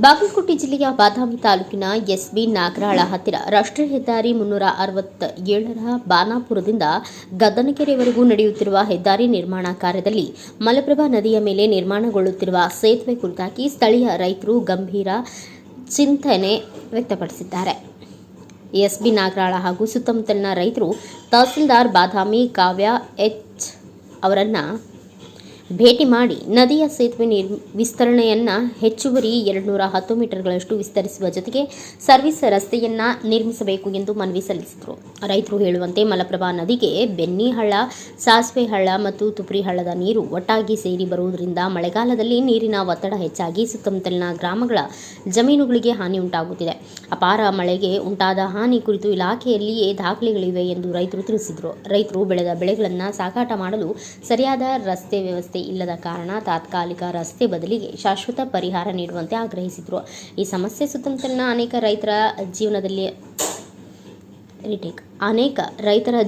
ಬಾಗಲಕೋಟೆ ಜಿಲ್ಲೆಯ ಬಾದಾಮಿ ತಾಲೂಕಿನ ಎಸ್ಬಿ ನಾಗರಾಳ ಹತ್ತಿರ ರಾಷ್ಟ್ರೀಯ ಹೆದ್ದಾರಿ 367ರ ಬಾನಾಪುರದಿಂದ ಗದ್ದನಕೆರೆವರೆಗೂ ನಡೆಯುತ್ತಿರುವ ಹೆದ್ದಾರಿ ನಿರ್ಮಾಣ ಕಾರ್ಯದಲ್ಲಿ ಮಲಪ್ರಭಾ ನದಿಯ ಮೇಲೆ ನಿರ್ಮಾಣಗೊಳ್ಳುತ್ತಿರುವ ಸೇತುವೆ ಕುರಿತಾಗಿ ಸ್ಥಳೀಯ ರೈತರು ಗಂಭೀರ ಚಿಂತನೆ ವ್ಯಕ್ತಪಡಿಸಿದ್ದಾರೆ. ಎಸ್ಬಿ ನಾಗರಾಳ ಹಾಗೂ ಸುತ್ತಮುತ್ತಲಿನ ರೈತರು ತಹಸೀಲ್ದಾರ್ ಬಾದಾಮಿ ಕಾವ್ಯ ಎಚ್ ಅವರನ್ನು ಭೇಟಿ ಮಾಡಿ ನದಿಯ ಸೇತುವೆ ವಿಸ್ತರಣೆಯನ್ನು ಹೆಚ್ಚುವರಿ 210 ಮೀಟರ್ಗಳಷ್ಟು ವಿಸ್ತರಿಸುವ ಜೊತೆಗೆ ಸರ್ವಿಸ್ ರಸ್ತೆಯನ್ನು ನಿರ್ಮಿಸಬೇಕು ಎಂದು ಮನವಿ ಸಲ್ಲಿಸಿದರು. ರೈತರು ಹೇಳುವಂತೆ ಮಲಪ್ರಭಾ ನದಿಗೆ ಬೆನ್ನಿ ಹಳ್ಳ, ಸಾಸ್ವೆ ಹಳ್ಳ ಮತ್ತು ತುಪ್ರಿ ಹಳ್ಳದ ನೀರು ಒಟ್ಟಾಗಿ ಸೇರಿ ಬರುವುದರಿಂದ ಮಳೆಗಾಲದಲ್ಲಿ ನೀರಿನ ಒತ್ತಡ ಹೆಚ್ಚಾಗಿ ಸುತ್ತಮುತ್ತಲಿನ ಗ್ರಾಮಗಳ ಜಮೀನುಗಳಿಗೆ ಹಾನಿ ಉಂಟಾಗುತ್ತಿದೆ. ಅಪಾರ ಮಳೆಗೆ ಉಂಟಾದ ಹಾನಿ ಕುರಿತು ಇಲಾಖೆಯಲ್ಲಿಯೇ ದಾಖಲೆಗಳಿವೆ ಎಂದು ರೈತರು ತಿಳಿಸಿದರು. ರೈತರು ಬೆಳೆದ ಬೆಳೆಗಳನ್ನು ಸಾಗಾಟ ಮಾಡಲು ಸರಿಯಾದ ರಸ್ತೆ ವ್ಯವಸ್ಥೆ ಇಲ್ಲದ ಕಾರಣ ತಾತ್ಕಾಲಿಕ ರಸ್ತೆ ಬದಲಿಗೆ ಶಾಶ್ವತ ಪರಿಹಾರ ನೀಡುವಂತೆ ಆಗ್ರಹಿಸಿದರು. ಈ ಸಮಸ್ಯೆ ಸುತ್ತಮುತ್ತಲಿನ ಅನೇಕ ರೈತರ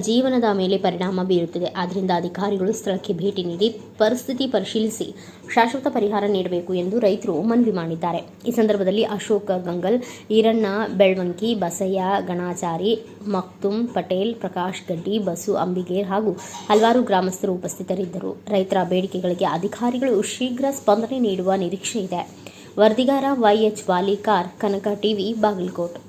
ಜೀವನದ ಮೇಲೆ ಪರಿಣಾಮ ಬೀರುತ್ತಿದೆ. ಆದ್ದರಿಂದ ಅಧಿಕಾರಿಗಳು ಸ್ಥಳಕ್ಕೆ ಭೇಟಿ ನೀಡಿ ಪರಿಸ್ಥಿತಿ ಪರಿಶೀಲಿಸಿ ಶಾಶ್ವತ ಪರಿಹಾರ ನೀಡಬೇಕು ಎಂದು ರೈತರು ಮನವಿ ಮಾಡಿದ್ದಾರೆ. ಈ ಸಂದರ್ಭದಲ್ಲಿ ಅಶೋಕ್ ಗಂಗಲ್, ಈರಣ್ಣ ಬೆಳ್ವಂಕಿ, ಬಸಯ್ಯ ಗಣಾಚಾರಿ, ಮಕ್ತುಮ್ ಪಟೇಲ್, ಪ್ರಕಾಶ್ ಗಡ್ಡಿ, ಬಸು ಅಂಬಿಗೇರ್ ಹಾಗೂ ಹಲವಾರು ಗ್ರಾಮಸ್ಥರು ಉಪಸ್ಥಿತರಿದ್ದರು. ರೈತರ ಬೇಡಿಕೆಗಳಿಗೆ ಅಧಿಕಾರಿಗಳು ಶೀಘ್ರ ಸ್ಪಂದನೆ ನೀಡುವ ನಿರೀಕ್ಷೆ ಇದೆ. ವರದಿಗಾರ YH ವಾಲಿಕಾರ್, ಕನಕ ಟಿವಿ, ಬಾಗಲಕೋಟ್.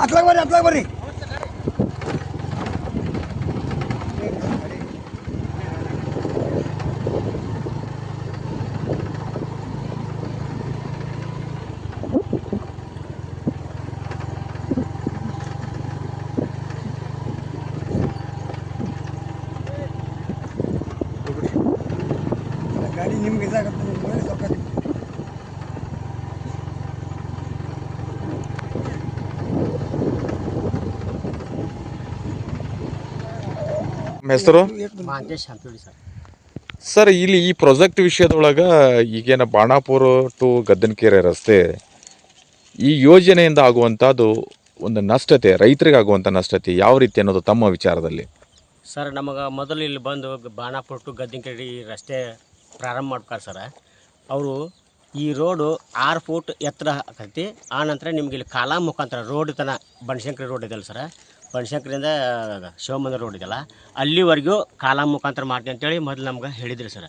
ಅತ್ಲಾಗ ಬರ್ರಿ ಗಾಡಿ ನಿಮ್ಗೆ ಇದಾಗತ್ತೆ. ಹೆಸರು ಸರ್. ಇಲ್ಲಿ ಈ ಪ್ರಾಜೆಕ್ಟ್ ವಿಷಯದೊಳಗೆ ಈಗೇನ ಬಾಣಾಪುರ ಟು ಗದ್ದನಕೆರೆ ರಸ್ತೆ ಈ ಯೋಜನೆಯಿಂದ ಆಗುವಂಥದ್ದು ಒಂದು ನಷ್ಟತೆ, ರೈತರಿಗೆ ಆಗುವಂಥ ನಷ್ಟತೆ ಯಾವ ರೀತಿ ಅನ್ನೋದು ತಮ್ಮ ವಿಚಾರದಲ್ಲಿ? ಸರ್, ನಮಗೆ ಮೊದಲು ಇಲ್ಲಿ ಬಂದು ಬಾಣಾಪುರ ಟು ಗದ್ದನಕೆರೆ ರಸ್ತೆ ಪ್ರಾರಂಭ ಮಾಡ್ತಾರೆ ಸರ್. ಅವರು ಈ ರೋಡು 6 ಫೂಟ್ ಎತ್ತರ ಆಕೈತಿ. ಆ ನಂತರ ನಿಮ್ಗೆ ಇಲ್ಲಿ ಕಾಲಾ ಮುಖಾಂತರ ರೋಡ್ ತನಕ ಬನಶಂಕರಿ ರೋಡ್ ಇದೆಯಲ್ಲ ಸರ್, ಬನಶಂಕರಿಯಿಂದ ಶಿವಮಂದಿರ ರೋಡ್ ಇದೆಯಲ್ಲ ಅಲ್ಲಿವರೆಗೂ ಕಾಲಾ ಮುಖಾಂತರ ಮಾಡ್ತೀವಿ ಅಂತೇಳಿ ಮೊದಲು ನಮ್ಗೆ ಹೇಳಿದ್ರಿ ಸರ್.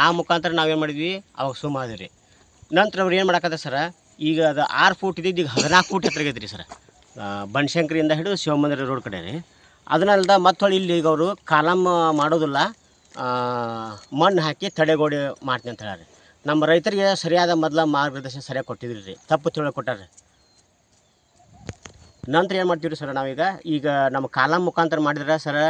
ಆ ಮುಖಾಂತರ ನಾವೇನು ಮಾಡಿದ್ವಿ, ಅವಾಗ ಸುಮಾದ್ರಿ. ನಂತರ ಅವ್ರು ಏನು ಮಾಡಕತ್ತೆ ಸರ್, ಈಗ ಅದು 6 ಫೂಟ್ ಇದ್ದಿದ್ದು ಈಗ 14 ಫೂಟ್ ಎತ್ತರಗೈತೆ ರೀ ಸರ್. ಬನಶಂಕರಿಯಿಂದ ಹಿಡಿದು ಶಿವಮಂದಿರ ರೋಡ್ ಕಡೆ ರೀ. ಅದನ್ನಲ್ದ ಮತ್ತೊಳ್ಳಿ ಇಲ್ಲಿ ಈಗ ಅವರು ಕಾಲಮ್ ಮಾಡೋದಿಲ್ಲ, ಮಣ್ಣು ಹಾಕಿ ತಡೆಗೋಡೆ ಮಾಡ್ತೀನಿ ಅಂತ ಹೇಳಿ ನಮ್ಮ ರೈತರಿಗೆ ಸರಿಯಾದ ಮೊದಲ ಮಾರ್ಗದರ್ಶನ ಸರಿಯಾಗಿ ಕೊಟ್ಟಿದ್ರಿ ರೀ, ತಪ್ಪು ತಿಳ್ಕೊಟ್ಟಾರೆ. ನಂತರ ಏನು ಮಾಡ್ತೀವಿ ಸರ್, ಈಗ ನಮ್ಮ ಕಾಲಮ್ ಮುಖಾಂತರ ಮಾಡಿದ್ರೆ ಸರ್,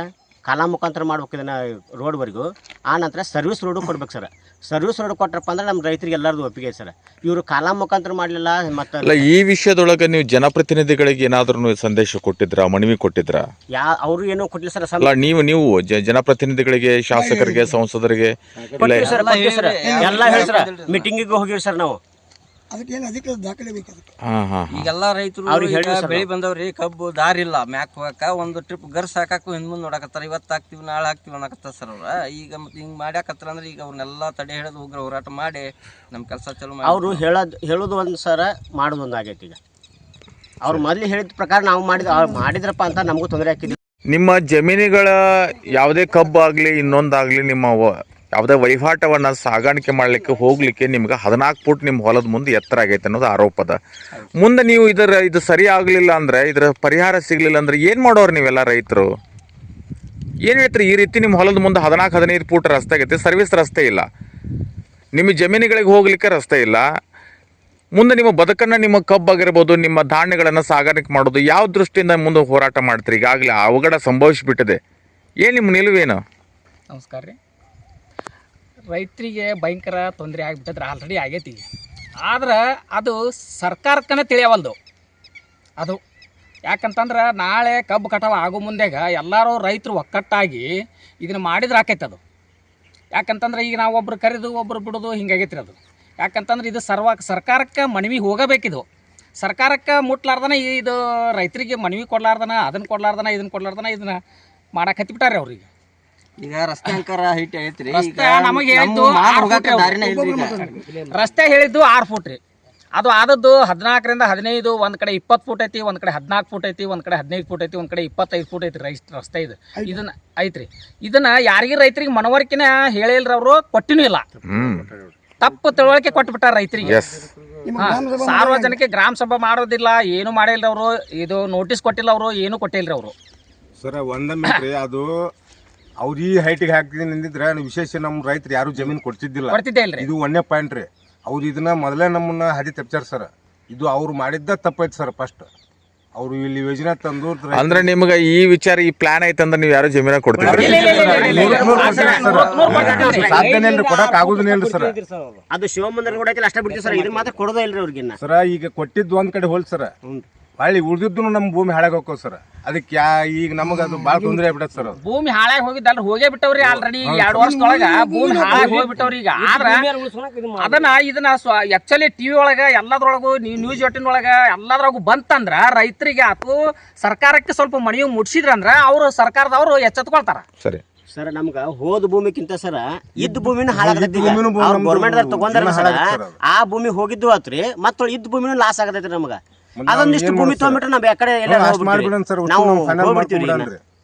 ಕಾಲಮ್ ಮುಖಾಂತರ ಮಾಡ್ಬೇಕು ಇದನ್ನು ರೋಡ್ವರೆಗೂ. ಆ ನಂತರ ಸರ್ವಿಸ್ ರೋಡು ಕೊಡ್ಬೇಕು ಸರ್. ಸರ್ವಿಸ್ ರೋಡ್ ಕೊಟ್ಟರಪ್ಪ ಅಂದ್ರೆ ನಮ್ಮ ರೈತರಿಗೆ ಎಲ್ಲರದು ಒಪ್ಪಿಗೆ ಸರ್. ಇವರು ಕಾಲಮ್ ಮುಖಾಂತರ ಮಾಡಲಿಲ್ಲ. ಮತ್ತು ಈ ವಿಷಯದೊಳಗೆ ನೀವು ಜನಪ್ರತಿನಿಧಿಗಳಿಗೆ ಏನಾದ್ರೂ ಸಂದೇಶ ಕೊಟ್ಟಿದ್ರಾ, ಮನವಿ ಕೊಟ್ಟಿದ್ರಾ? ಅವರು ಏನೂ ಕೊಟ್ಟಿಲ್ಲ ಸರ್. ಅಲ್ಲ, ನೀವು ಜನಪ್ರತಿನಿಧಿಗಳಿಗೆ, ಶಾಸಕರಿಗೆ, ಸಂಸದರಿಗೆ ಎಲ್ಲ ಹೇಳಿ ಸರ್, ಮೀಟಿಂಗಿಗೆ ಹೋಗಿವಿ ಸರ್ ನಾವು. ಅದಕ್ಕೆ ದಾಖಲೆ ಬೇಕು. ಈಗೆಲ್ಲ ರೈತರು ಬೆಳಿ ಬಂದವ್ರಿ, ಕಬ್ಬು ದಾರಿ ಇಲ್ಲ, ಮ್ಯಾಕ್ ಹೋಗಕ್ಕ ಒಂದು ಟ್ರಿಪ್ ಗರ್ಸ್ ಹಾಕಾಕು ಹಿಂದ್ ಮುಂದೆ ನೋಡಕತ್ತಾರ. ಇವತ್ತು ಹಾಕ್ತಿವಿ ನಾಳೆ ಹಾಕ್ತಿವಿ ಅನ್ನಕತ್ತಾರ ಸರ್ ಅವ್ರ. ಈಗ ಮತ್ತೆ ಹಿಂಗೆ ಮಾಡ್ಯಾಕತ್ತಾರ ಅಂದ್ರೆ ಈಗ ಅವ್ರನ್ನೆಲ್ಲ ತಡೆ ಹಿಡಿದು ಉಗ್ರ ಹೋರಾಟ ಮಾಡಿ ನಮ್ಮ ಕೆಲಸ ಚಲೋ ಮಾಡಿ ಅವರು ಹೇಳೋದು ಒಂದು ಸರ, ಮಾಡೋದು ಒಂದು ಆಗೈತಿ. ಈಗ ಅವ್ರು ಮೊದಲು ಹೇಳಿದ ಪ್ರಕಾರ ನಾವು ಮಾಡಿದ್ರಪ್ಪ ಅಂತ ನಮಗೂ ತೊಂದರೆ ಹಾಕಿದ್ವಿ. ನಿಮ್ಮ ಜಮೀನುಗಳ ಯಾವುದೇ ಕಬ್ಬು ಆಗಲಿ ಇನ್ನೊಂದಾಗಲಿ ನಿಮ್ಮ ಯಾವುದೇ ವಹಿವಾಟವನ್ನು ಸಾಗಾಣಿಕೆ ಮಾಡಲಿಕ್ಕೆ ಹೋಗ್ಲಿಕ್ಕೆ ನಿಮ್ಗೆ 14 ಫೂಟ್ ನಿಮ್ಮ ಹೊಲದ ಮುಂದೆ ಎತ್ತರ ಆಗೈತೆ ಅನ್ನೋದು ಆರೋಪದ. ಮುಂದೆ ನೀವು ಇದು ಸರಿ ಆಗಲಿಲ್ಲ ಅಂದರೆ, ಇದರ ಪರಿಹಾರ ಸಿಗಲಿಲ್ಲ ಅಂದರೆ ಏನು ಮಾಡೋರು ನೀವೆಲ್ಲ ರೈತರು? ಏನು ಹೇಳ್ತೀರಿ? ಈ ರೀತಿ ನಿಮ್ಮ ಹೊಲದ ಮುಂದೆ 14-15 ಫೂಟ್ ರಸ್ತೆ ಆಗೈತೆ, ಸರ್ವಿಸ್ ರಸ್ತೆ ಇಲ್ಲ, ನಿಮ್ಮ ಜಮೀನುಗಳಿಗೆ ಹೋಗ್ಲಿಕ್ಕೆ ರಸ್ತೆ ಇಲ್ಲ. ಮುಂದೆ ನಿಮ್ಮ ಬದುಕನ್ನು, ನಿಮ್ಮ ಕಬ್ಬಾಗಿರ್ಬೋದು, ನಿಮ್ಮ ಧಾನ್ಯಗಳನ್ನು ಸಾಗಾಣಿಕೆ ಮಾಡೋದು ಯಾವ ದೃಷ್ಟಿಯಿಂದ ಮುಂದೆ ಹೋರಾಟ ಮಾಡ್ತೀರಿ? ಈಗಾಗಲೇ ಅವಘಡ ಸಂಭವಿಸಿಬಿಟ್ಟಿದೆ. ಏನು ನಿಮ್ಮ ನಿಲುವೇನು? ನಮಸ್ಕಾರ ರೀ. ರೈತರಿಗೆ ಭಯಂಕರ ತೊಂದರೆ ಆಗಿಬಿಟ್ಟಿದ್ರೆ ಆಲ್ರೆಡಿ ಆಗೈತಿ. ಆದ್ರೆ ಅದು ಸರ್ಕಾರಕ್ಕನೇ ತಿಳಿಯವಲ್ದು ಅದು. ಯಾಕಂತಂದ್ರೆ ನಾಳೆ ಕಬ್ಬು ಕಟಾವು ಆಗೋ ಮುಂದೆಗ ಎಲ್ಲರೂ ರೈತರು ಒಕ್ಕಟ್ಟಾಗಿ ಇದನ್ನು ಮಾಡಿದ್ರೆ ಆಕೈತೆ ಅದು. ಯಾಕಂತಂದ್ರೆ ಈಗ ನಾವು ಒಬ್ರು ಕರೆದು ಒಬ್ರು ಬಿಡೋದು ಹಿಂಗಾಗೈತಿ ಅದು. ಯಾಕಂತಂದ್ರೆ ಇದು ಸರ್ಕಾರಕ್ಕೆ ಮನವಿ ಹೋಗಬೇಕಿದು. ಸರ್ಕಾರಕ್ಕೆ ಮುಟ್ಲಾರ್ದನ ಇದು ರೈತರಿಗೆ ಮನವಿ ಕೊಡ್ಲಾರ್ದನ ಅದನ್ನ ಕೊಡ್ಲಾರ್ದನ ಇದನ್ನ ಮಾಡಕ್ಕೆ ಹತ್ತಿಬಿಟ್ಟಾರೆ ಅವ್ರಿಗೆ. ಈಗ ರಸ್ತೆ ಅಂಕಾರ ಹೈಟ್ ಐತ್ರಿ. ರಸ್ತೆ ನಮಗೆ ಹೇಳಿದ್ದು 6 ಫೂಟ್ ರೀ. ರಸ್ತೆ ಹೇಳಿದ್ದು 6 ಫೂಟ್ ರೀ. ಅದು ಆದದ್ದು 14ರಿಂದ 15, ಒಂದ್ ಕಡೆ 20 ಫೂಟ್ ಐತಿ, ಒಂದ್ ಕಡೆ 14 ಫೂಟ್ ಐತಿ, ಒಂದ್ ಕಡೆ 15 ಫೂಟ್ ಐತಿ, ಒಂದ್ ಕಡೆ 25 ಫೂಟ್ ಐತಿ ರಸ್ತೆ ಇದು. ಇದನ್ನ ಐತ್ರಿ. ಇದನ್ನ ಯಾರಿಗೆ ರೈತರಿಗೆ ಮನವರಿಕೆನ ಹೇಳಿಲ್ರಿ, ಅವರು ಕೊಟ್ಟಿನೂ ಇಲ್ಲ. ತಪ್ಪು ತಿಳುವಳಿಕೆ ಕೊಟ್ಬಿಟ್ಟಾರ ರೈತರಿಗೆ. ಸಾರ್ವಜನಿಕ ಗ್ರಾಮ ಸಭಾ ಮಾಡೋದಿಲ್ಲ, ಏನು ಮಾಡಿಲ್ರಿ ಅವರು. ಇದು ನೋಟಿಸ್ ಕೊಟ್ಟಿಲ್ಲ ಅವರು, ಏನು ಕೊಟ್ಟಿಲ್ರಿ ಅವರು. ಸರ್ ಒಂದೊಮ್ಮೆ ಅದು ಅವ್ರು ಈ ಹೈಟಿಗೆ ಹಾಕ್ತೀನಿ ನಿಂದಿದ್ರೆ ವಿಶೇಷ ನಮ್ಮ ರೈತರು ಯಾರು ಜಮೀನು ಕೊಡ್ತಿದ್ದಿಲ್ಲ. ಇದು 1ನೇ ಪಾಯಿಂಟ್ ರೀ. ಅವ್ರು ಇದನ್ನ ಮೊದಲೇ ನಮ್ಮನ್ನ ಹಾದಿ ತಪ್ಪಾರ ಸರ್. ಇದು ಅವ್ರು ಮಾಡಿದ್ದ ತಪ್ಪೈತಿ ಸರ್. ಫಸ್ಟ್ ಅವ್ರು ಇಲ್ಲಿ ಯೋಜನೆ ತಂದು ಅಂದ್ರೆ ನಿಮ್ಗೆ ಈ ವಿಚಾರ ಈ ಪ್ಲಾನ್ ಐತಂದ್ರೆ ನೀವು ಯಾರು ಜಮೀನ ಕೊಡ್ತೀರಿ? ಸಾಧ್ಯನೇ ಇಲ್ರಿ, ಕೊಡಕ್ ಆಗುದಿಲ್ಲ ಇಲ್ರಿ ಸರ್. ಅದು ಶಿವಮಂದಿರ ಕೂಡ ಐತಿಲ್ಲ, ಅಷ್ಟೇ ಬಿಡ್ತೀವಿ ಸರ್. ಇದನ್ನ ಮಾತ್ರ ಕೊಡೋದೇ ಇಲ್ರಿ ಅವ್ರಿಗೆ ಸರ. ಈಗ ಕೊಟ್ಟಿದ್ದು ಒಂದ್ ಕಡೆ ಹೋಲ್ ಸರ್, ಹೊಳ್ಳಿ ಉಳಿದಿದ್ದು ನಮ್ಮ ಭೂಮಿ ಹಾಳಾಗ ಹೋಗ್ತದೆ ಸರ್. ಅದಕ್ಕೆ ಈಗ ನಮಗ ಅದು ಭಾಳ ತೊಂದರೆ ಆಗ್ಬಿಟ್ಟದ ಸರ್. ಭೂಮಿ ಹಾಳಾಗಿ ಹೋಗಿದ್ದಲ್ರಿ, ಹೋಗೇ ಬಿಟ್ಟವ್ರಿ. ಆಲ್ರೆಡಿ 2 ವರ್ಷದೊಳಗ ಭೂಮಿ ಹಾಳಾಗಿ ಹೋಗ್ಬಿಟ್ಟವ್ರಿ. ಈಗ ಆದ್ರ ಅದನ್ನ ಇದನ್ನ ಆಕ್ಚುಲಿ ಟಿವಿ ಒಳಗ ಎಲ್ಲದ್ರೊಳಗು ನ್ಯೂಸ್ 18 ಒಳಗ ಎಲ್ಲದ್ರೊಳಗು ಬಂತಂದ್ರ ರೈತರಿಗೆ ಆತು, ಸರ್ಕಾರಕ್ಕೆ ಸ್ವಲ್ಪ ಮನವಿ ಮುಟ್ಸಿದ್ರಂದ್ರ ಅವ್ರು ಸರ್ಕಾರದವ್ರು ಎಚ್ಚೆತ್ಕೊಳ್ತಾರ. ಸರಿ ಸರ್, ನಮ್ಗ ಹೋದ ಭೂಮಿಕ್ಕಿಂತ ಸರ ಇದ್ದ ಭೂಮಿನ ಹಾಳಾಗತೈತಿ. ಗೌರ್ಮೆಂಟ್ ತಗೊಂಡ್ರ ಸರ ಆ ಭೂಮಿ ಹೋಗಿದ್ದು ಆತ್ರಿ, ಮತ್ತ ಇದ್ದ ಭೂಮಿನೂ ಲಾಸ್ ಆಗತೈತ್ರಿ ನಮಗ. ಅದೊಂದಿಷ್ಟು ಭೂಮಿ ತಗೊಂಡ್ಬಿಟ್ರೆ ನಾವ್ ಯಾಕಡೆ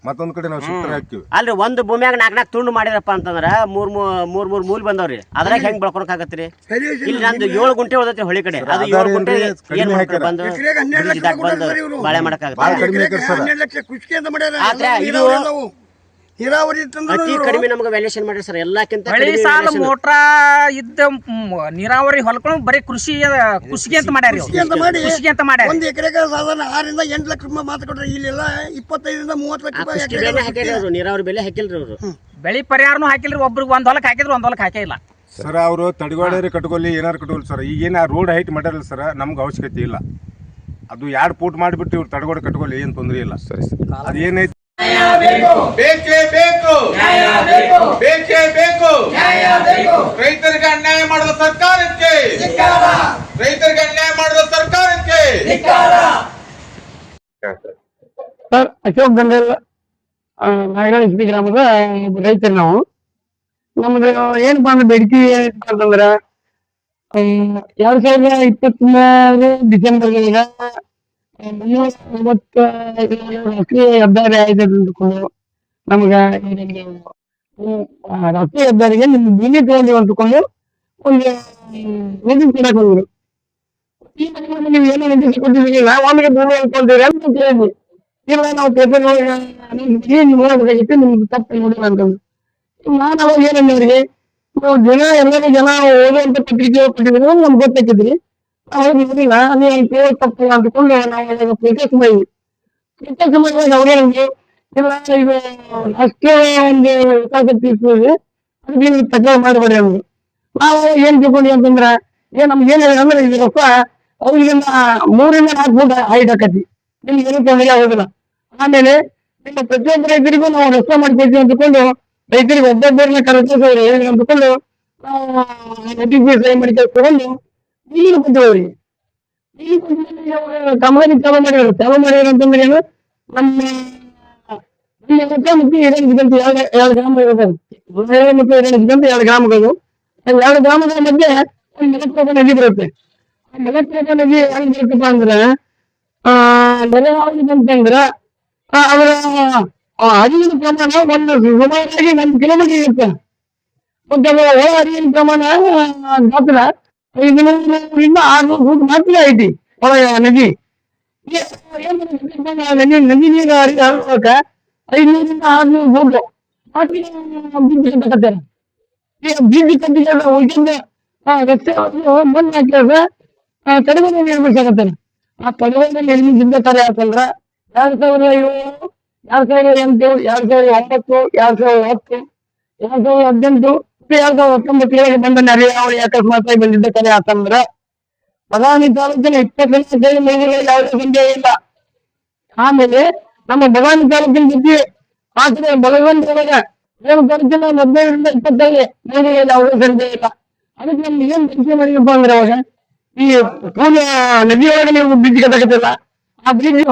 ಮತ್ತೊಂದ್ ಕಡೆ ನಾವು ಶಿಫ್ಟ್ ಹಾಕಿವಿ. ಅಲ್ರಿ, ಒಂದು ಭೂಮಿಯಾಗ 4 ತುಂಡು ಮಾಡಿರಪ್ಪ ಅಂತಂದ್ರ 3 ಮೂಲ್ ಬಂದವ್ರಿ. ಅದ್ರಾಗ ಹೆಂಗ್ ಬೆಳ್ಕೊಳಕ್ ಆಗತ್ರಿ? ಇಲ್ಲಿ ನಂದು 7 ಗುಂಟೆ ಉಳ್ದೈತ್ರಿ ಹೊಳಿ ಕಡೆ. ಅದು 7 ಗುಂಟೆ ಏನ್ ಮಾಡ್ತಾರೆ ಬಂದು ಬಾಳೆ ಮಾಡಕ್ ಆಗತ್ತೆ. ಅತಿ ಕಡಿಮೆ ನಮ್ಗೆ ವ್ಯಾಲ್ಯೂಷನ್ ಮಾಡ್ರಿ ಸರ್. ಎಲ್ಲಕ್ಕಿಂತ ಮೋಟ್ರಾ ಇದ್ದ ನೀರಾವರಿ ಹೊಲ್ಕೊಂಡು ಬರೀ ಕೃಷಿಗೆ ಅಂತ ಮಾಡ್ಯಾರ. ಒಂದು ಎಕರೆಗೆ ಸಾಧಾರಣ 6ರಿಂದ 8 ಲಕ್ಷ ರೂಪಾಯಿ ಮಾತು ಕೊಟ್ರೆ ಇಲ್ಲೆಲ್ಲ 25ರಿಂದ 30 ಲಕ್ಷ ರೂಪಾಯಿ ನೀರಾವರಿ ಬೆಲೆ ಹಾಕಿಲ್ರಿ ಅವರು. ಬೆಳಿ ಪರಿಹಾರನು ಹಾಕಿಲ್ರಿ. ಒಬ್ರಿಗೆ 1 ಹೊಲಕ್ಕೆ ಹಾಕಿದ್ರು 1 ಹೊಲಕ್ಕೆ ಹಾಕೇ ಇಲ್ಲ ಸರ್. ಅವರು ತಡೆಗೋಡೆ ಕಟ್ಕೊಲ್ಲಿ ಏನಾರು ಕಟ್ಕೊಲ್ಲಿ ಸರ್. ಈಗೇನು ರೋಡ್ ಹೈಟ್ ಮಾಡ್ಯಾರಲ್ಲ ಸರ್, ನಮ್ಗೆ ಅವಶ್ಯಕತೆ ಇಲ್ಲ. ಅದು 2 ಫೂಟ್ ಮಾಡಿಬಿಟ್ಟು ಇವ್ರು ತಡೆಗೋಡೆ ಕಟ್ಕೊಲ್ಲಿ ಏನು ತೊಂದರೆ ಇಲ್ಲ. ಸರಿ ಅದೇನೈತಿ ಬೇಕೇ ಬೇಕು, ಬೇಕೇ ಬೇಕು. ರೈತರಿಗೆ ಅನ್ಯಾಯ ಮಾಡಿದ ಸರ್ಕಾರಕ್ಕೆ, ರೈತರಿಗೆ ಅನ್ಯಾಯ ಮಾಡಿದ ಸರ್ಕಾರಕ್ಕೆ. Sir, Ashok Gangal ನಾಯಗಳ S P ಗ್ರಾಮದ ರೈತರು ನಾವು. ನಮ್ದು ಏನಪ್ಪಾ ಅಂದ್ರೆ ಬೇಡಿಕೆ ಅಂತಂದ್ರ 2023 ಡಿಸೆಂಬರ್ಗೆ ರಾಷ್ಟ್ರೀಯ ಹೆದ್ದಾರಿ ಆಯ್ತು ಅಂದ್ಕೊಂಡು ನಮ್ಗ ರಾಷ್ಟ್ರೀಯ ಹೆದ್ದಾರಿಗೆ ನಿಮ್ ಭೂಮಿ ತಗೊಂಡು ಅಂದ್ಕೊಂಡು ಒಂದು ನಿಧಿ ಕೊಡಕ್ ಹೋದ್ರು. ಈ ನೀವು ಏನೋ ನಿಧಿ ಕೊಟ್ಟಿದ್ದೀವಿ, ನಾವು ಆಮೇಲೆ ಭೂಮಿ ಅನ್ಕೊಳ್ತೀವಿ ಅಂತ ಕೇಳಿದ್ವಿ. ಇಲ್ಲ, ನಾವು ಪೇಪರ್ ನೋಡಬೇಕಾಗಿತ್ತು, ನಿಮ್ಗೆ ತಪ್ಪು ನೋಡಿಲ್ಲ ಅಂತಂದು. ನಾನು ಅವಾಗ ಏನಂದ್ರೆ ನಾವು ಎಲ್ಲರೂ ಜನ ಓದುವಂತ ಪತ್ರಿಕೆ ಕೊಟ್ಟಿದ್ರು, ನಮ್ಗೆ ಗೊತ್ತಾಕಿದ್ರಿ. ಅವ್ರು ನೋಡಿಲ್ಲ, ನೀವು ತಪ್ಪು ಅಂದ್ಕೊಂಡು ನಾವು ಪ್ರೊಟೆಸ್ಟ್ ಮಾಡಿದ್ವಿ. ಪ್ರೊಟೆಸ್ಟ್ ಮಾಡಿದಾಗ ಅವ್ರೇನಂದ್ರೆ ಇಲ್ಲ, ಇದು ರಾಷ್ಟ್ರೀಯ ಒಂದು ಹಿತಾಸಕ್ತಿ ಇರ್ತದೆ, ಅದಕ್ಕೆ ನೀವು ತಕರಾರು ಮಾಡಬೇಡಿ ಅಂದ್ರು. ನಾವು ಏನ್ ತಿಳ್ಕೊಂಡ್ವಿ ಅಂತಂದ್ರ ನಮ್ಗೆ ಏನ್ ಹೇಳಿದ್ರೆ ಅಂದ್ರೆ ಇದು ರೊಕ್ಕ ಅವ್ರಿಗೆ 3ರಿಂದ 4 ಫೂಟ್ ಹೈಟ್ ಆಕತಿ, ನಿಮ್ಗೆ ಏನೂ ತೊಂದರೆ ಆಗೋದಿಲ್ಲ. ಆಮೇಲೆ ನಿಮ್ಮ ಪ್ರತಿಯೊಬ್ಬ ರೈತರಿಗೂ ನಾವು ರಸ್ತೆ ಮಾಡ್ಕೊಳ್ತೀವಿ ಅಂದ್ಕೊಂಡು ರೈತರಿಗೆ ಒಬ್ಬೊಬ್ಬರನ್ನ ಕರೆಸ್ತಾರೆ ಅಂದ್ಕೊಂಡು ನಾವು ನೋಟಿಫಿಕೇಶನ್ ಸಹಿ ಮಾಡಿ ತಗೊಂಡು ಈಗ ಕೊಟ್ಟಿವ್ರಿ. ಈಗ ಕಂಪನಿ ಚಾಲೂ ಮಾಡಿದ್ರು ಅಂತಂದ್ರೆ ಏನು, ನಮ್ಮ ಮತ್ತು ಹಿರೇಗಂತ 2 ಗ್ರಾಮ ಇರೋದು. ಮತ್ತು ಹಿರೇಗಂತ 2 ಗ್ರಾಮಗಳು. 2 ಗ್ರಾಮಗಳ ಮಧ್ಯೆ ಒಂದು ಮಲಪ್ರಭಾ ನದಿ ಬರುತ್ತೆ. ಆ ಮಲಪ್ರಭಾ ನದಿ ಹೆಂಗ್ ಬರುತ್ತಪ್ಪ ಅಂದ್ರೆ ನೆರೆಹಾವಳಿ ಅಂತಂದ್ರ ಅವರ ಹರಿವಿನ ಪ್ರಮಾಣ ಒಂದು ಸುಮಾರಾಗಿ 1 ಕಿಲೋಮೀಟರ್ ಇರುತ್ತೆ. ಮತ್ತು ಅದರ ಒಳ ಹರಿವಿನ ಪ್ರಮಾಣ ದಾಖಲ 500ರಿಂದ 600 ಫೂಟ್ ಮಾತ್ರ ಐತಿ ಒಳ ನದಿ. ನದಿ ನೀರು ಹರಿವಾಗ 500ರಿಂದ 600 ಫೂಟ್ ಬ್ರಿಡ್ಜ್ ಕಟ್ಟಕತ್ತಾರೆ. ಈಗ ಬ್ರಿಡ್ಜ್ ಕಟ್ಟಿಗೆಲ್ಲ ಉಳಿದ ರಸ್ತೆ ಮಣ್ಣು ಹಾಕಿದ್ರೆ ತಡೆಗೋಡೆ ನಿರ್ಮಿಸಾಕತ್ತಾರೆ. ಆ ತಡೆಗೋಡೆ ನಿರ್ಮಿಸಿದ್ದ ತರ ಯಾಕಂದ್ರ 2007, 2008, 2009, 2010, 2018, 2019 ಬಂದ ನೆರೆಹಾವಳಿ ಅಕಸ್ಮಾತ್ ಬಂದಿದ್ದ ಕರೆ ಯಾಕಂದ್ರ ಬದಾಮಿ ತಾಲೂಕಿನ 20 ಮೈಲಿಗೆ ಯಾವುದೇ ಸಂದೇಹ ಇಲ್ಲ. ಆಮೇಲೆ ನಮ್ಮ ಬದಾಮಿ ತಾಲೂಕಿನ ಜೊತೆ ಆ ಕಡೆ ಬಲಗಂಟೊಳಗ ತಾಲೂಕಿನ 15ರಿಂದ 25 ಮೈಲಿಗೆ ಯಾವುದೇ ಸಂದೇಹ ಇಲ್ಲ. ಅದಕ್ಕೆ ನಮ್ಗೆ ಏನ್ ಪರಿಚಯ ಮಾಡಿದಪ್ಪ ಅಂದ್ರೆ ಅವಾಗ ಈ ಪೂರ್ಣ ನದಿಯೊಳಗೆ ನೀವು ಬ್ರಿಡ್ಜ್ ಕಟ್ಟಕತ್ತಿಲ್ಲ, ಆ ಬ್ರಿಡ್ಜ್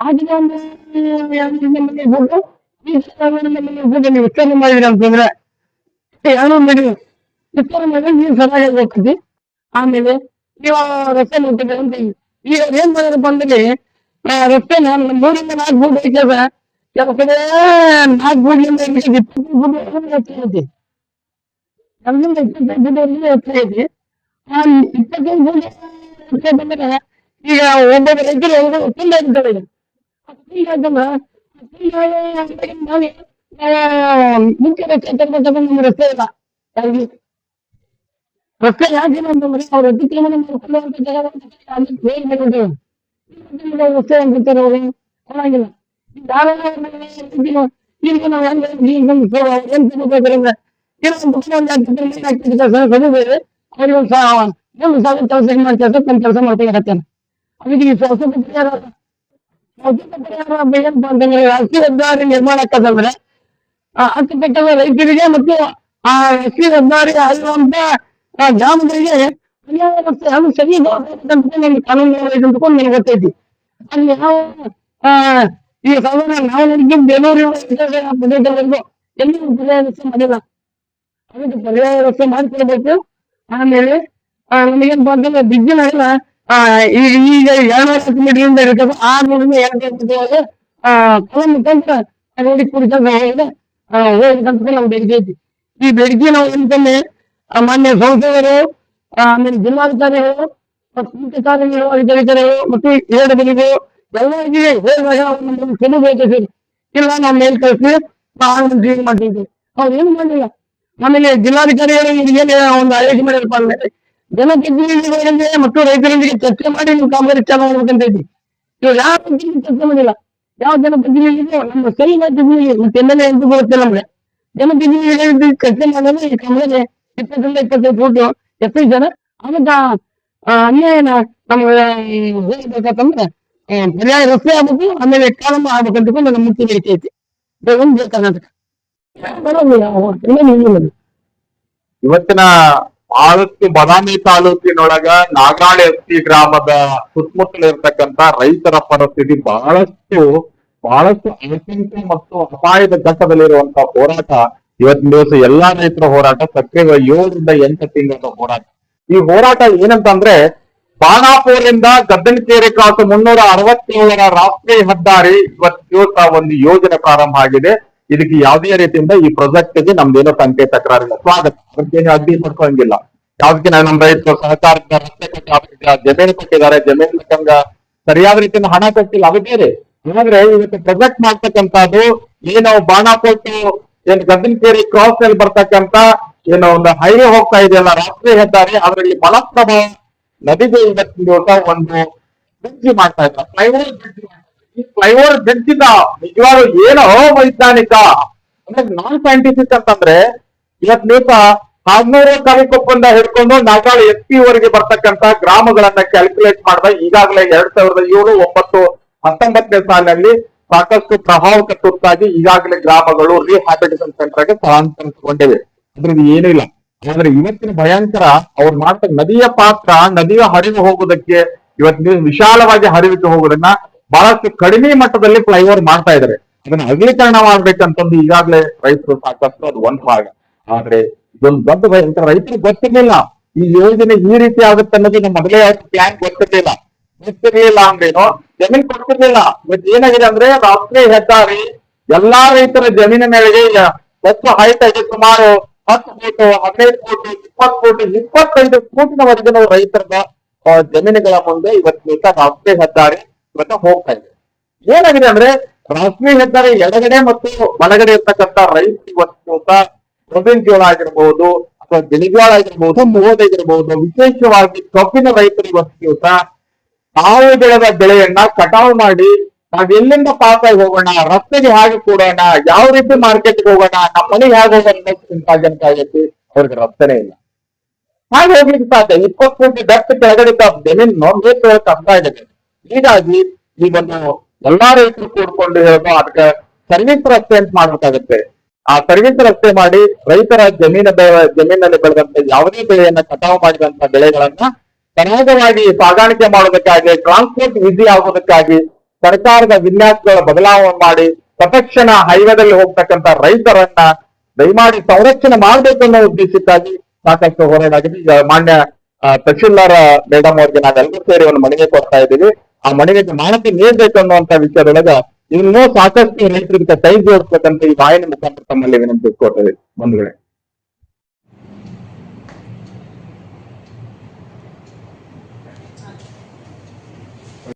ಆಗಿನ ಒಂದು 2 ಮನೆ ಹೋಗು ಈ ಹೋಗಿ ನೀವು ವಿಸ್ತರಣೆ ಮಾಡಿದ್ರಿ ಅಂತಂದ್ರೆ 2 ಮನೆ ವಿಸ್ತರಣೆ ಮಾಡಿದ್ರೆ ನೀರು ಸರಿಯಾಗಿ ಹೋಗ್ತದೆ. ಆಮೇಲೆ ನೀವು ರಸ್ತೆ ನೋಡ್ತಿದ್ದೀರ ಅಂತ ಈಗ ಏನ್ ಮಾಡಿದ್ರಪ್ಪ ಅಂದ್ರೆ ರಸ್ತೆನ 3-4 ಫೂಟ್ ಐತದ, ಕೆಲವು ಕಡೆ 4 ಫೂಟ್ಲಿಂದ 20 ಫೂಟ್ ರಸ್ತೆ ಐತಿ, 25 ರಸ್ತೆ ಐತಿ. ಆ 25 ಫೂಟ್ ರಸ್ತೆ ಬಂದ್ರೆ ಈಗ ಒಬ್ಬೊಬ್ಬ ರೈತರು ಫುಲ್ ಆಗಿರ್ತಾರೆ. ಮುಖ್ಯ ರಸ್ತೆ ತರಬೇಕಂದ್ರೆ ನಮ್ಮ ರಸ್ತೆ ಇಲ್ಲ. ರಸ್ತೆ ಯಾಕಿಲ್ಲ ಅಂತಂದ್ರೆ ಅವ್ರು ಅತಿಕ್ರಮಣ ಮಾಡ್ಕೊಳ್ಳುವಂತ ಜಾಗ ರಸ್ತೆ ಅಂತಾರೆ ಅವರು ಕೊಡಂಗಿಲ್ಲ. ಈಗ ನಾವು ಏನ್ ಬೇರೆ ಅವ್ರಿಗೆ 1,000 ಕೆಲಸ ಮಾಡ್ತಾರೆ, ತಮ್ಮ ಕೆಲಸ ಮಾಡ್ತಾರೆ. ಅದಕ್ಕೆ ಈ ಶಾಸಕ ಏನಪ್ಪ ಅಂತಂದ್ರೆ ರಾಷ್ಟ್ರೀಯ ಹೆದ್ದಾರಿ ನಿರ್ಮಾಣ ಆಗ್ತದಂದ್ರೆ ಅಕ್ಕಪಕ್ಕದ ರೈತರಿಗೆ ಮತ್ತು ಆ ರಾಷ್ಟ್ರೀಯ ಹೆದ್ದಾರಿ ಆಗಿರುವಂತ ಗ್ರಾಮಗಳಿಗೆ ಅನ್ಯಾಯ ರಸ್ತೆ ಅದು ಸರಿ ಕಾನೂನು ಅಂದ್ಕೊಂಡು ನನಗೆ ಗೊತ್ತೈತಿ. ಅಲ್ಲಿ ನಾವು ಈಗ ಸಾಧಾರಣ ನಾವು ನೋಡಿದ್ದು ಬೇಲೂರು ಪ್ರದೇಶದವರೆಗೂ ಎಲ್ಲಿ ಪರ್ಯಾಯ ರಸ್ತೆ ಮಾಡಿಲ್ಲ, ಅದಕ್ಕೆ ಪರ್ಯಾಯ ರಸ್ತೆ ಮಾಡಿಕೊಡ್ಬೇಕು. ಆಮೇಲೆ ನಮಗೇನಪ್ಪ ಅಂತಂದ್ರೆ ಬ್ರಿಡ್ಜಿನಾಗೆಲ್ಲ ಈಗ 200 ಮೀಟರ್ ಇರ್ತದೆ, 600 ಕಲ ಮುಖಾಂತರ ರೋಡಿ ಕುಡಿತಂತ ಹೋಗ್ಬೇಕಂತ ನಮ್ ಬೇಡಿಕೆ ಐತಿ. ಈ ಬೇಡಿಕೆ ನಾವು ಏನಂತಂದ್ರೆ ಮಾನ್ಯ ಸಂಸದರು, ಆಮೇಲೆ ಜಿಲ್ಲಾಧಿಕಾರಿಗಳು ಮತ್ತು ಮುಖ್ಯ ಕಾರ್ಯನಿರ್ವಹಣಾಧಿಕಾರಿಗಳು ಮತ್ತು ಏಡಬಲಿಗಳು ಎಲ್ಲರಿಗೆ ಹೇಳಿದಾಗ ನಮ್ಗೆ ಸುಲಭ ಇಲ್ಲ ನಾವು ಮೇಲ್ ಕಳಿಸಿ ನಾವು ಮಾಡ್ತಿದ್ವಿ. ಅವ್ರು ಏನು ಮಾಡಿಲ್ಲ. ಆಮೇಲೆ ಜಿಲ್ಲಾಧಿಕಾರಿಗಳು ಏನು ಒಂದು ಆಯೋಜನೆ ಮಾಡಿರಪ್ಪ ಅಂದ್ರೆ ಜನಪ್ರತಿನಿಧಿಗಳಿಗೆ ಮತ್ತು ರೈತರೊಂದಿಗೆ ಚರ್ಚೆ ಮಾಡಿ ನೀವು ಕಾಮಗಾರಿ ಚಾಲೂ ಮಾಡ್ಬೇಕಂತ ಐತಿ. ಇವಾಗ ಯಾವ ಚರ್ಚೆ ಮಾಡಿಲ್ಲ, ಯಾವ ಜನಪ್ರತಿನಿಧಿಗೂ ನಮ್ಮ ಸರಿ ಪ್ರತಿನಿಧಿ ಮತ್ತೆ ಎಲ್ಲನೇ ಅಂತ ಬರುತ್ತೆ. ನಮ್ಗೆ ಜನಪ್ರತಿನಿಧಿಗಳಿಗೆ ಚರ್ಚೆ ಮಾಡಿದ್ರೆ ಈ ಕಾಮಗಾರಿ 20-25 ಫೂಟ್ ಎಷ್ಟು ಜನ ಅದಕ್ಕೆ ಅನ್ಯಾಯ ನಮ್ಗೆ ಹೇಳ್ಬೇಕಂತಂದ್ರೆ ಪರ್ಯಾಯ ರಸ್ತೆ ಆಗ್ಬೇಕು, ಆಮೇಲೆ ಕಾಲಮ್ಮ ಆಗ್ಬೇಕಂತ ನಮ್ಮ ಮುಖ್ಯ ಬೇಡಿಕೆ ಐತಿ. ಒಂದು ಕರ್ನಾಟಕ ಇವತ್ತಿನ ಬಹಳಷ್ಟು ಬಾದಾಮಿ ತಾಲೂಕಿನೊಳಗ ನಾಗಾಳಿ ಎಸ್ಟಿ ಗ್ರಾಮದ ಸುತ್ತಮುತ್ತಲ ಇರ್ತಕ್ಕಂತ ರೈತರ ಪರಿಸ್ಥಿತಿ ಬಹಳಷ್ಟು ಆತಂಕ ಮತ್ತು ಅಪಾಯದ ಘಟ್ಟದಲ್ಲಿರುವಂತಹ ಹೋರಾಟ ಇವತ್ತಿನ ದಿವಸ ಎಲ್ಲಾ ರೈತರ ಹೋರಾಟ ಸಕ್ರಿಯ 7-8 ತಿಂಗಳ ಹೋರಾಟ. ಈ ಹೋರಾಟ ಏನಂತಂದ್ರೆ ಬಾಣಾಪುರದಿಂದ ಗದ್ದನಕೇರಿ ಕ್ರಾಸ್ 367ರ ರಾಷ್ಟ್ರೀಯ ಹೆದ್ದಾರಿ ಇವತ್ತು ದಿವಸ ಒಂದು ಯೋಜನೆ ಪ್ರಾರಂಭ ಆಗಿದೆ. ಇದಕ್ಕೆ ಯಾವುದೇ ರೀತಿಯಿಂದ ಈ ಪ್ರಾಜೆಕ್ಟ್ ಗೆ ನಮ್ದೇನೋ ಸಂಕೇತ ತಕರಾರಿಲ್ಲ, ಸ್ವಾಗತ, ಅದಕ್ಕೇನು ಅಡ್ಡಿ ಮಾಡ್ಕೊಂಗಿಲ್ಲ. ಯಾವ್ದಕ್ಕೆ ನಮ್ಮ ರೈತರು ಸಹಕಾರದಿಂದ ರಸ್ತೆ ಕಟ್ಟಿ ಜಮೀನು ಕೊಟ್ಟಿದ್ದಾರೆ, ಜಮೀನು ತಕ್ಕಂಗ ಸರಿಯಾದ ರೀತಿಯಿಂದ ಹಣ ಕೊಟ್ಟಿಲ್ಲ, ಅದು ಬೇರೆ. ಆದ್ರೆ ಇವತ್ತು ಪ್ರಾಜೆಕ್ಟ್ ಮಾಡ್ತಕ್ಕಂಥದ್ದು ಏನೋ ಬಾಣಾಪುರ ಏನು ಗದ್ದನಕೇರಿ ಕ್ರಾಸ್ ನಲ್ಲಿ ಬರ್ತಕ್ಕಂತ ಏನೋ ಒಂದು ಹೈವೇ ಹೋಗ್ತಾ ಇದೆಯಲ್ಲ ರಾಷ್ಟ್ರೀಯ ಹೆದ್ದಾರಿ, ಅದರಲ್ಲಿ ಮಲಪ್ರಭಾ ನದಿಗೆ ಇವತ್ತಿನ ದಿವಸ ಒಂದು ಬ್ರಿಡ್ಜ್ ಮಾಡ್ತಾ ಇದ್ದಾರೆ, ಫ್ಲೈಓವರ್ ಬ್ರಿಡ್ಜ್. ಈ ಫ್ಲೈಓವರ್ ಬ್ರಿಡ್ಜ್ ಇಂದ ನಿಜವಾಗ್ಲೂ ಏನೋ ವೈಜ್ಞಾನಿಕ ಅಂದ್ರೆ ನಾನ್ ಸೈಂಟಿಫಿಕ್ ಅಂತಂದ್ರೆ ಇವತ್ತು ದಿವಸ ಹಾಗನೂರು ಕರಿಕೊಪ್ಪಂದ ಹಿಡ್ಕೊಂಡು ನಾಗಾಳಿ SP ವರೆಗೆ ಬರ್ತಕ್ಕಂತ ಗ್ರಾಮಗಳನ್ನ ಕ್ಯಾಲ್ಕುಲೇಟ್ ಮಾಡಿದಾಗ ಈಗಾಗಲೇ 2007, 9, 19ನೇ ಸಾಲಿನಲ್ಲಿ ಸಾಕಷ್ಟು ಪ್ರಭಾವಕ್ಕೆ ತುತ್ತಾಗಿ ಈಗಾಗಲೇ ಗ್ರಾಮಗಳು ರಿಹ್ಯಾಬಿಲಿಟೇಷನ್ ಸೆಂಟರ್ ಗೆ ಸ್ಥಳಾಂತರಿಸಿಕೊಂಡಿವೆ. ಅದ್ರಲ್ಲಿ ಏನೂ ಇಲ್ಲ. ಆದ್ರೆ ಇವತ್ತಿನ ಭಯಂಕರ ಅವ್ರು ಮಾಡ್ತಾ ನದಿಯ ಪಾತ್ರ, ನದಿಯ ಹರಿವು ಹೋಗುವುದಕ್ಕೆ ಇವತ್ತಿನ ವಿಶಾಲವಾಗಿ ಹರಿವಿಗೆ ಹೋಗುವುದನ್ನ ಬಹಳಷ್ಟು ಕಡಿಮೆ ಮಟ್ಟದಲ್ಲಿ ಫ್ಲೈಓವರ್ ಮಾಡ್ತಾ ಇದ್ದಾರೆ. ಅದನ್ನ ಅಗಲೀಕರಣ ಮಾಡ್ಬೇಕಂತಂದು ಈಗಾಗಲೇ ರೈತರು ಸಾಕಷ್ಟು ಅದು ಒಂದು ಭಾಗ. ಆದ್ರೆ ಇದೊಂದು ದೊಡ್ಡ ಭಯಂಕರ ರೈತರಿಗೆ ಗೊತ್ತಿರ್ಲಿಲ್ಲ ಈ ಯೋಜನೆ ಈ ರೀತಿ ಆಗುತ್ತೆ ಅನ್ನೋದು ನಮ್ಮ ಮೊದಲೇ ಪ್ಲಾನ್ ಗೊತ್ತಿರ್ಲಿಲ್ಲ ಅಂದ್ರೇನು ಜಮೀನ್ ಕೊಡ್ತಿರ್ಲಿಲ್ಲ. ಇವತ್ತು ಏನಾಗಿದೆ ಅಂದ್ರೆ ರಾಷ್ಟ್ರೀಯ ಹೆದ್ದಾರಿ ಎಲ್ಲಾ ರೈತರ ಜಮೀನಿನ ಮೇಲೆಗೆ ಎಷ್ಟು ಹೈಟ್ ಆಗಿದೆ, ಸುಮಾರು 10 ಫೂಟ್, 15 ಫೂಟ್, 20 ಫೂಟ್, 25 ಫೂಟಿನವರೆಗೆ ನಾವು ರೈತರ ಜಮೀನುಗಳ ಮುಂದೆ ಇವತ್ತು ರಾಷ್ಟ್ರೀಯ ಹೆದ್ದಾರಿ ಇವತ್ತು ಹೋಗ್ತಾ ಇದೆ. ಏನಾಗಿದೆ ಅಂದ್ರೆ ರಾಷ್ಟ್ರೀಯ ಹೆದ್ದಾರಿ ಎಡಗಡೆ ಮತ್ತು ಬಲಗಡೆ ಇರ್ತಕ್ಕಂಥ ರೈತ ಇವತ್ತು ಗೋವಿನ ಜೋಳ ಆಗಿರ್ಬಹುದು ಅಥವಾ ಗಿಳಿಜೋಳ ಆಗಿರ್ಬಹುದು, ಮೂವದಗಿರ್ಬಹುದು, ವಿಶೇಷವಾಗಿ ಕಬ್ಬಿನ ರೈತರು ಇವತ್ತು ದಿವಸ ನಾವು ಬೆಳೆದ ಬೆಳೆಯನ್ನ ಕಟಾವು ಮಾಡಿ ನಾವ್ ಎಲ್ಲಿಂದ ಪಾಸ್ ಆಗಿ ಹೋಗೋಣ, ರಸ್ತೆಗೆ ಹೇಗೆ ಕೂಡೋಣ, ಯಾವ ರೀತಿ ಮಾರ್ಕೆಟ್ಗೆ ಹೋಗೋಣ, ನಮ್ಮ ಮನೆಗೆ ಹೇಗೆ ಹೋಗೋಣ ಚಿಂತಾ ಜನಕ ಆಗೈತಿ. ಅವ್ರಿಗೆ ರಸ್ತೆನೇ ಇಲ್ಲ, ಹಾಗೆ ಹೋಗ್ಲಿಕ್ಕೆ ಸಾಧ್ಯ 20 ಫೂಟ್ ದಟ್ಟು ಕೆಳಗಡೆ ಜಮೀನು ಮೇಲ್ಕೊಳ್ಳೋ ಕಷ್ಟ ಇದೆ. ಹೀಗಾಗಿ ಈ ಒಂದು ಎಲ್ಲಾ ರೈತರು ಕೂಡ್ಕೊಂಡು ಹೇಳೋದು ಅದಕ್ಕೆ ಸರ್ವಿಸ್ ರಸ್ತೆ ಅಂತ ಮಾಡ್ಬೇಕಾಗತ್ತೆ. ಆ ಸರ್ವಿಸ್ ರಸ್ತೆ ಮಾಡಿ ರೈತರ ಜಮೀನಲ್ಲಿ ಬೆಳೆದಂತ ಯಾವುದೇ ಬೆಳೆಯನ್ನ ಕಟಾವು ಮಾಡಿದಂತ ಬೆಳೆಗಳನ್ನ ಸರಾಗವಾಗಿ ಸಾಗಾಣಿಕೆ ಮಾಡೋದಕ್ಕಾಗಿ ಟ್ರಾನ್ಸ್ಪೋರ್ಟ್ ಈಸಿ ಆಗೋದಕ್ಕಾಗಿ ಸರ್ಕಾರದ ವಿನ್ಯಾಸಗಳ ಬದಲಾವಣೆ ಮಾಡಿ ತತ್ಕ್ಷಣ ಹೈವೇದಲ್ಲಿ ಹೋಗ್ತಕ್ಕಂತ ರೈತರನ್ನ ದಯಮಾಡಿ ಸಂರಕ್ಷಣೆ ಮಾಡಬೇಕು ಅನ್ನೋ ಉದ್ದೇಶಕ್ಕಾಗಿ ಸಾಕಷ್ಟು ಹೋರಾಟ ಆಗಿದೆ. ಈಗ ಮಾನ್ಯ ತಹಶೀಲ್ದಾರ್ ಮೇಡಮ್ ಅವರಿಗೆ ನಾವೆಲ್ಲರೂ ಸೇರಿ ಒಂದು ಮನವಿ ಕೊಡ್ತಾ ಇದ್ದೀವಿ. ಆ ಮನವಿಗೆ ಮಾಹಿತಿ ನೀಡಬೇಕು ಅನ್ನುವಂತ ವಿಷಯದೊಳಗ ಇನ್ನೂ ಸಾಕಷ್ಟು ರೈತರಿಗೆ ಕೈ ಜೋಡಿಸ್ಬೇಕಂತ ಈ ಬಾಯಿನ ಮುಖಾಂತರ ತಮ್ಮಲ್ಲಿ ವಿನಂತಿ ಕೊಡ್ತೇವೆ ಬಂಧುಗಳೇ.